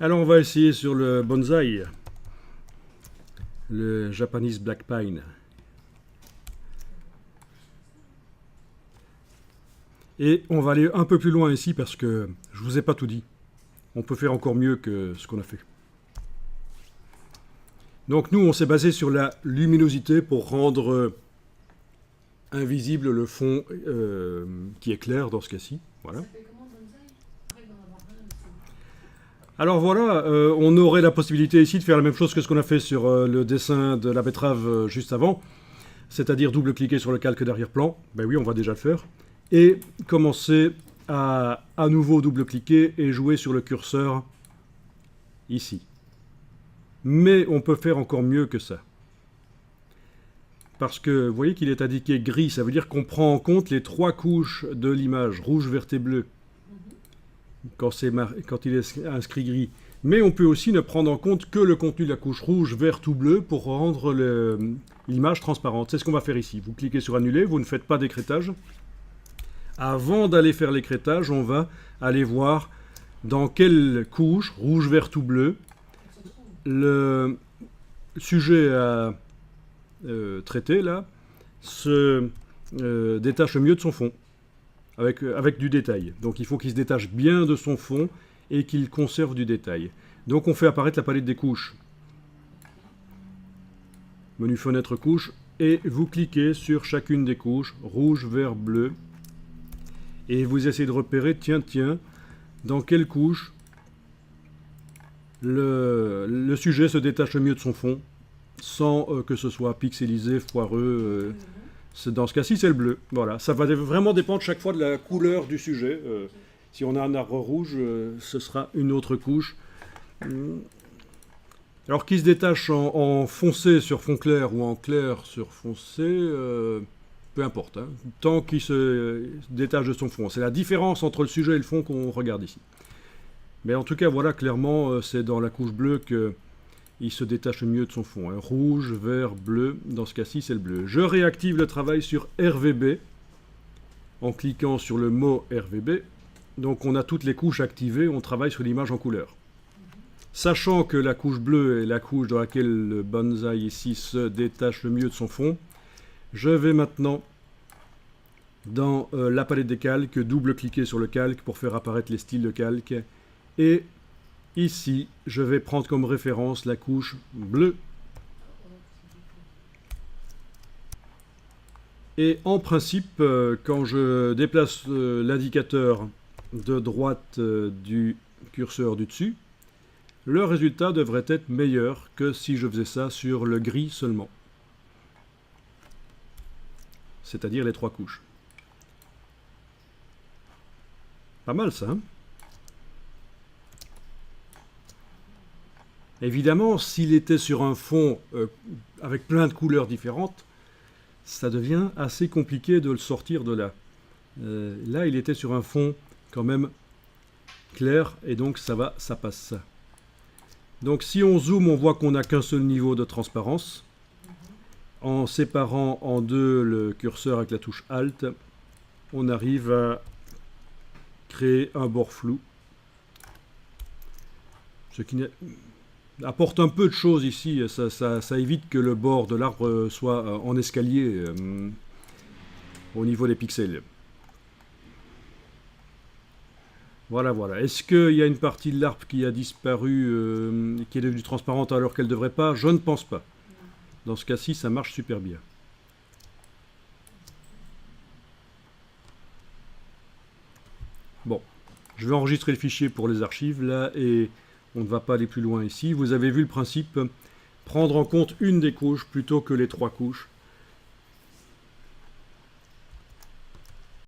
Alors on va essayer sur le bonsaï, le Japanese Black Pine. Et on va aller un peu plus loin ici parce que je vous ai pas tout dit. On peut faire encore mieux que ce qu'on a fait. Donc nous, on s'est basé sur la luminosité pour rendre invisible le fond qui est clair dans ce cas-ci. Voilà. Alors voilà, on aurait la possibilité ici de faire la même chose que ce qu'on a fait sur le dessin de la betterave juste avant, c'est-à-dire double-cliquer sur le calque d'arrière-plan. Ben oui, on va déjà le faire. Et commencer à nouveau double-cliquer et jouer sur le curseur ici. Mais on peut faire encore mieux que ça. Parce que vous voyez qu'il est indiqué gris, ça veut dire qu'on prend en compte les trois couches de l'image, rouge, vert et bleu, quand il est inscrit gris. Mais on peut aussi ne prendre en compte que le contenu de la couche rouge, verte ou bleue pour rendre l'image transparente. C'est ce qu'on va faire ici. Vous cliquez sur annuler, vous ne faites pas d'écrêtage. Avant d'aller faire l'écrêtage, on va aller voir dans quelle couche, rouge, verte ou bleu, le sujet à traiter là se détache mieux de son fond avec du détail. Donc il faut qu'il se détache bien de son fond et qu'il conserve du détail. Donc on fait apparaître la palette des couches. Menu fenêtre couche et vous cliquez sur chacune des couches, rouge, vert, bleu, et vous essayez de repérer, tiens, dans quelle couche le sujet se détache mieux de son fond, sans que ce soit pixelisé, foireux. Dans ce cas-ci, c'est le bleu. Voilà, ça va vraiment dépendre chaque fois de la couleur du sujet. Si on a un arbre rouge, ce sera une autre couche. Alors, qui se détache en foncé sur fond clair ou en clair sur foncé, peu importe, hein, tant qu'il se détache de son fond. C'est la différence entre le sujet et le fond qu'on regarde ici. Mais en tout cas, voilà, clairement, c'est dans la couche bleue qu'il se détache mieux de son fond. Hein. Rouge, vert, bleu, dans ce cas-ci, c'est le bleu. Je réactive le travail sur RVB en cliquant sur le mot RVB. Donc on a toutes les couches activées, on travaille sur l'image en couleur. Sachant que la couche bleue est la couche dans laquelle le bonsaï ici se détache le mieux de son fond, je vais maintenant dans la palette des calques, double-cliquer sur le calque pour faire apparaître les styles de calque. Et ici, je vais prendre comme référence la couche bleue. Et en principe, quand je déplace l'indicateur de droite du curseur du dessus, le résultat devrait être meilleur que si je faisais ça sur le gris seulement. C'est-à-dire les trois couches. Pas mal ça, hein? Évidemment, s'il était sur un fond avec plein de couleurs différentes, ça devient assez compliqué de le sortir de là. Là, il était sur un fond quand même clair, et donc ça passe ça. Donc si on zoome, on voit qu'on n'a qu'un seul niveau de transparence. En séparant en deux le curseur avec la touche Alt, on arrive à créer un bord flou. Ce qui apporte un peu de choses ici, ça évite que le bord de l'arbre soit en escalier au niveau des pixels. Voilà. Est-ce qu'il y a une partie de l'arbre qui a disparu, qui est devenue transparente alors qu'elle ne devrait pas? Je ne pense pas. Dans ce cas-ci, ça marche super bien. Bon, je vais enregistrer le fichier pour les archives là et on ne va pas aller plus loin ici. Vous avez vu le principe, prendre en compte une des couches plutôt que les trois couches.